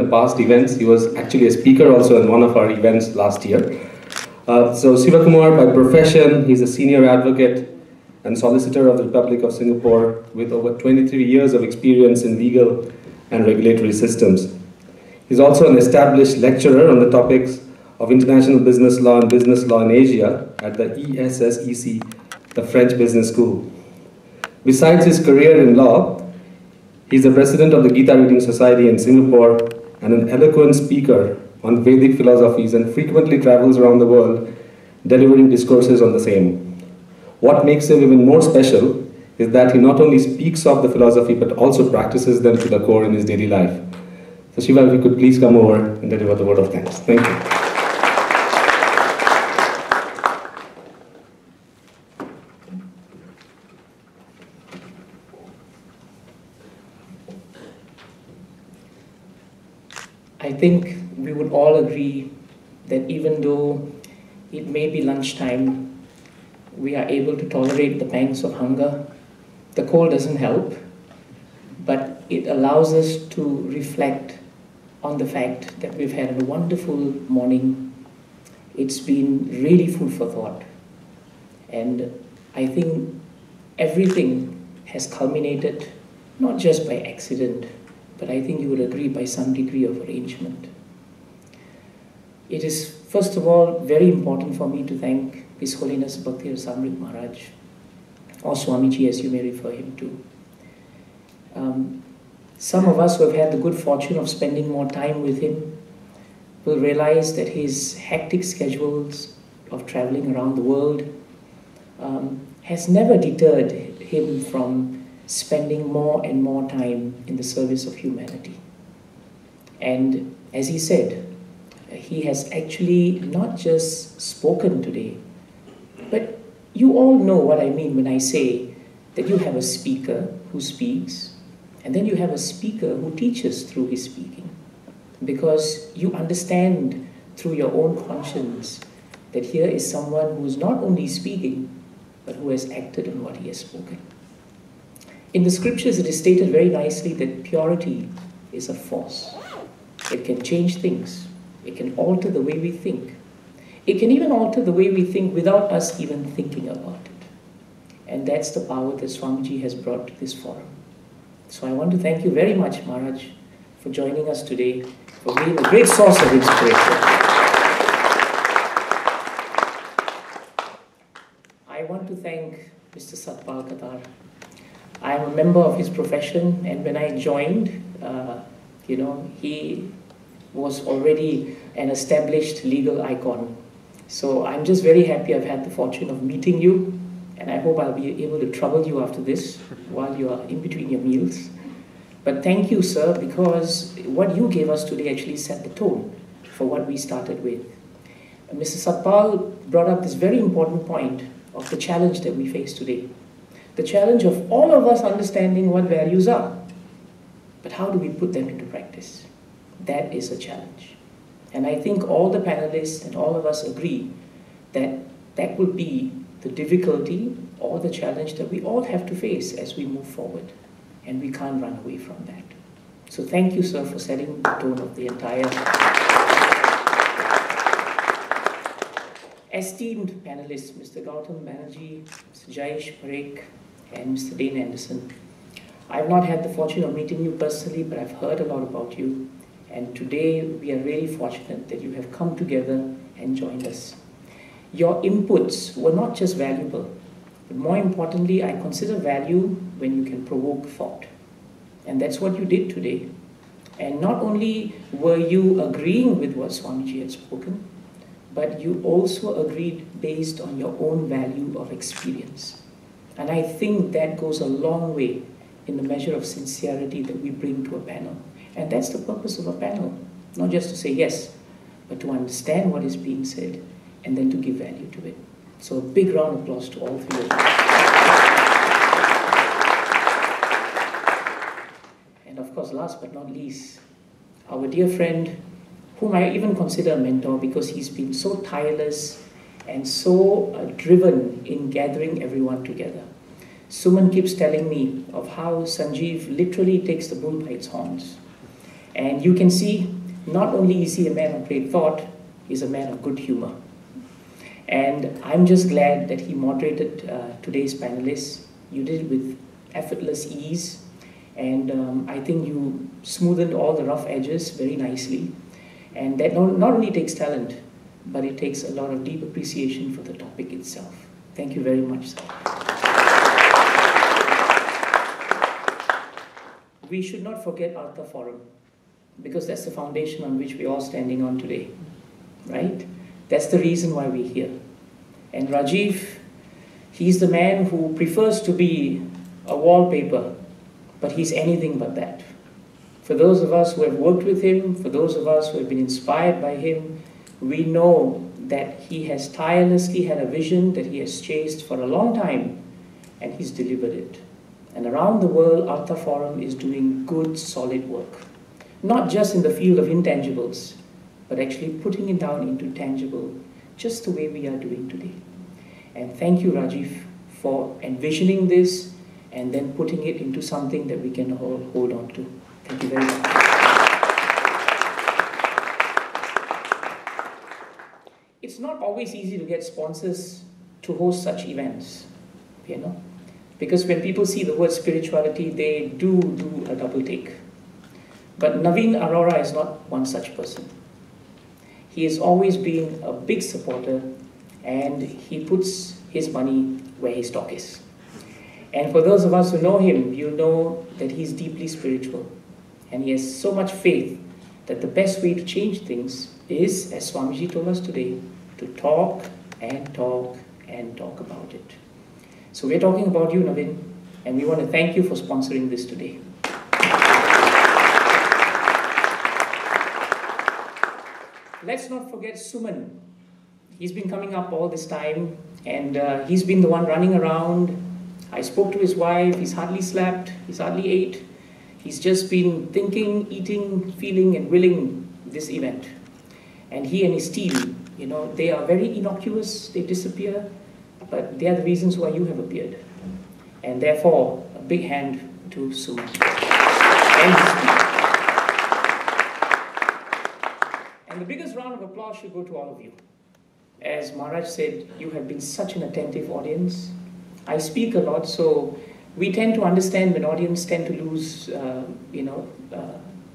the past events. He was actually a speaker also in one of our events last year. So Sivakumar, by profession, he's a senior advocate and solicitor of the Republic of Singapore with over 23 years of experience in legal and regulatory systems. He's also an established lecturer on the topics of international business law and business law in Asia at the ESSEC, the French Business School. Besides his career in law, he's the president of the Gita Reading Society in Singapore and an eloquent speaker on Vedic philosophies and frequently travels around the world delivering discourses on the same. What makes him even more special is that he not only speaks of the philosophy but also practices them to the core in his daily life. So Shiva, if you could please come over and deliver the word of thanks. Thank you. I think we would all agree that even though it may be lunchtime, we are able to tolerate the pangs of hunger. The cold doesn't help, but it allows us to reflect on the fact that we've had a wonderful morning. It's been really food for thought. And I think everything has culminated, not just by accident, but I think you would agree by some degree of arrangement. It is, first of all, very important for me to thank His Holiness Bhakti Rasamrit Maharaj, or Swamiji as you may refer him to. Some of us who have had the good fortune of spending more time with him will realize that his hectic schedules of traveling around the world has never deterred him from spending more and more time in the service of humanity. And as he said, he has actually not just spoken today, but you all know what I mean when I say that you have a speaker who speaks, and then you have a speaker who teaches through his speaking, because you understand through your own conscience that here is someone who is not only speaking, but who has acted on what he has spoken. In the scriptures, it is stated very nicely that purity is a force. It can change things. It can alter the way we think. It can even alter the way we think without us even thinking about it. And that's the power that Swamiji has brought to this forum. So I want to thank you very much, Maharaj, for joining us today, for being a great source of inspiration. I want to thank Mr. Satpal Katar. I am a member of his profession, and when I joined, he was already an established legal icon. So I'm just very happy I've had the fortune of meeting you, and I hope I'll be able to trouble you after this while you are in between your meals. But thank you, sir, because what you gave us today actually set the tone for what we started with. Mr. Satpal brought up this very important point of the challenge that we face today. The challenge of all of us understanding what values are. But how do we put them into practice? That is a challenge. And I think all the panelists and all of us agree that that will be the difficulty or the challenge that we all have to face as we move forward. And we can't run away from that. So thank you, sir, for setting the tone of the entire... Esteemed panelists, Mr. Gautam Banerjee, Mr. Jayesh Parekh, and Mr. Dane Anderson. I've not had the fortune of meeting you personally, but I've heard a lot about you. And today, we are really fortunate that you have come together and joined us. Your inputs were not just valuable, but more importantly, I consider value when you can provoke thought. And that's what you did today. And not only were you agreeing with what Swamiji had spoken, but you also agreed based on your own value of experience. And I think that goes a long way in the measure of sincerity that we bring to a panel. And that's the purpose of a panel, not just to say yes, but to understand what is being said and then to give value to it. So a big round of applause to all three of you. And of course, last but not least, our dear friend, whom I even consider a mentor because he's been so tireless and so driven in gathering everyone together. Suman keeps telling me of how Sanjeev literally takes the bull by its horns. And you can see, not only is he a man of great thought, he's a man of good humor. And I'm just glad that he moderated today's panelists. You did it with effortless ease, and I think you smoothened all the rough edges very nicely. And that not only takes talent, but it takes a lot of deep appreciation for the topic itself. Thank you very much, sir. We should not forget Artha Forum, because that's the foundation on which we're all standing on today, right? That's the reason why we're here. And Rajiv, he's the man who prefers to be a wallpaper, but he's anything but that. For those of us who have worked with him, for those of us who have been inspired by him, we know that he has tirelessly had a vision that he has chased for a long time, and he's delivered it. And around the world, Artha Forum is doing good, solid work. Not just in the field of intangibles, but actually putting it down into tangible, just the way we are doing today. And thank you, Rajiv, for envisioning this and then putting it into something that we can all hold on to. Thank you very much. It's not always easy to get sponsors to host such events, you know, because when people see the word spirituality, they do a double take. But Naveen Arora is not one such person. He has always been a big supporter, and he puts his money where his stock is. And for those of us who know him, you know that he's deeply spiritual. And he has so much faith that the best way to change things is, as Swamiji told us today, to talk and talk and talk about it. So we're talking about you, Naveen, and we want to thank you for sponsoring this today. Let's not forget Suman. He's been coming up all this time, and he's been the one running around. I spoke to his wife. He's hardly slept. He's hardly ate. He's just been thinking, eating, feeling, and willing this event. And he and his team, you know, they are very innocuous. They disappear, but they are the reasons why you have appeared. And therefore, a big hand to Suman and his team. And the biggest round of applause should go to all of you. As Maharaj said, you have been such an attentive audience. I speak a lot, so we tend to understand when audience tend to lose,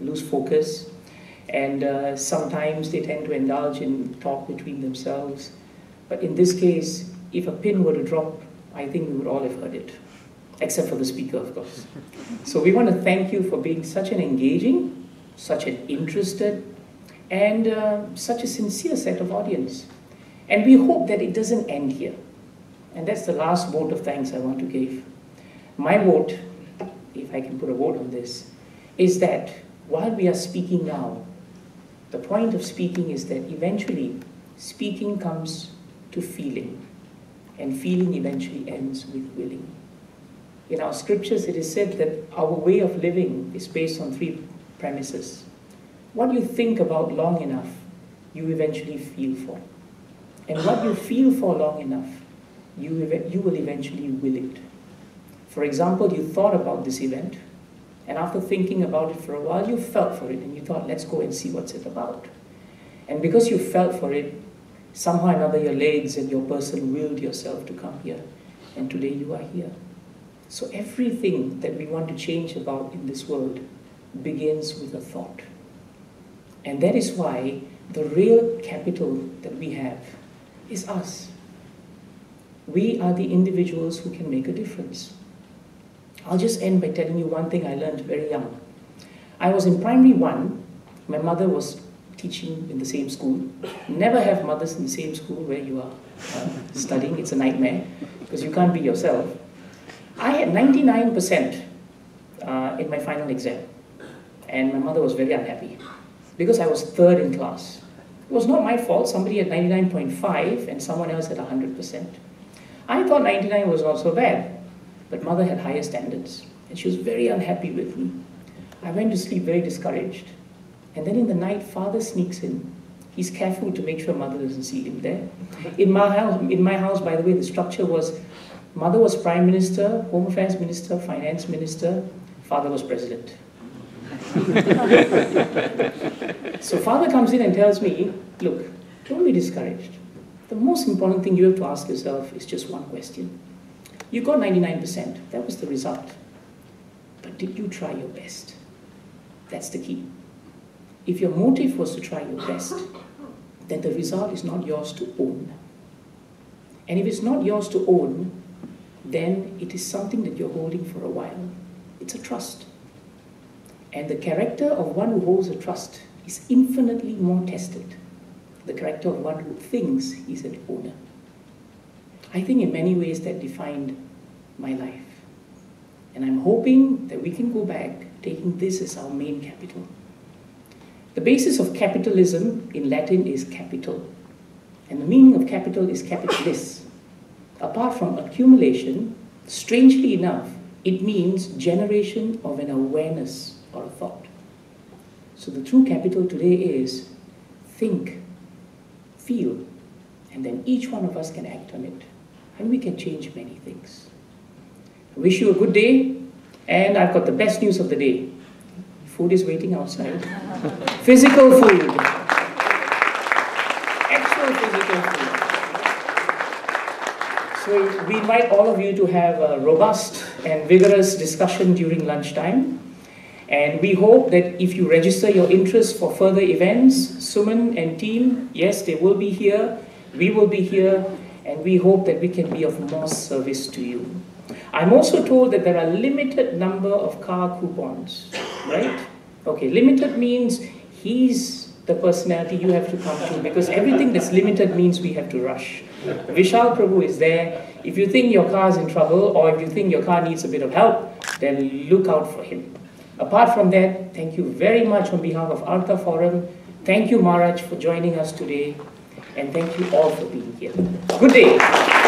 lose focus. And sometimes they tend to indulge in talk between themselves. But in this case, if a pin were to drop, I think we would all have heard it. Except for the speaker, of course. So we want to thank you for being such an engaging, such an interested, and such a sincere set of audience. And we hope that it doesn't end here. And that's the last vote of thanks I want to give. My vote, if I can put a vote on this, is that while we are speaking now, the point of speaking is that eventually speaking comes to feeling, and feeling eventually ends with willing. In our scriptures, it is said that our way of living is based on 3 premises. What you think about long enough, you eventually feel for. And what you feel for long enough, you will eventually will it. For example, you thought about this event, and after thinking about it for a while, you felt for it, and you thought, let's go and see what's it about. And because you felt for it, somehow or another your legs and your person willed yourself to come here, and today you are here. So everything that we want to change about in this world begins with a thought. And that is why the real capital that we have is us. We are the individuals who can make a difference. I'll just end by telling you one thing I learned very young. I was in primary 1. My mother was teaching in the same school. Never have mothers in the same school where you are studying. It's a nightmare because you can't be yourself. I had 99% in my final exam, and my mother was very unhappy because I was 3rd in class. It was not my fault. Somebody had 99.5 and someone else had 100%. I thought 99 was not so bad, but mother had higher standards, and she was very unhappy with me. I went to sleep very discouraged, and then in the night, father sneaks in. He's careful to make sure mother doesn't see him there. In my house, by the way, the structure was, mother was Prime Minister, Home Affairs Minister, Finance Minister, father was President. So father comes in and tells me, look, don't be discouraged. The most important thing you have to ask yourself is just one question. You got 99%, that was the result. But did you try your best? That's the key. If your motive was to try your best, then the result is not yours to own. And if it's not yours to own, then it is something that you're holding for a while. It's a trust. And the character of one who holds a trust is infinitely more tested. The character of one who thinks he's an owner. I think in many ways that defined my life. And I'm hoping that we can go back taking this as our main capital. The basis of capitalism in Latin is capital. And the meaning of capital is capitalis. Apart from accumulation, strangely enough, it means generation of an awareness or a thought. So the true capital today is think, feel, and then each one of us can act on it. And we can change many things. I wish you a good day, and I've got the best news of the day. Food is waiting outside. Physical food. Actual physical food. So we invite all of you to have a robust and vigorous discussion during lunchtime. And we hope that if you register your interest for further events, Suman and team, yes, they will be here, we will be here, and we hope that we can be of more service to you. I'm also told that there are limited number of car coupons, right? Okay, limited means he's the personality you have to come to, because everything that's limited means we have to rush. Vishal Prabhu is there. If you think your car is in trouble, or if you think your car needs a bit of help, then look out for him. Apart from that, thank you very much on behalf of Artha Forum. Thank you, Maharaj, for joining us today. And thank you all for being here. Good day.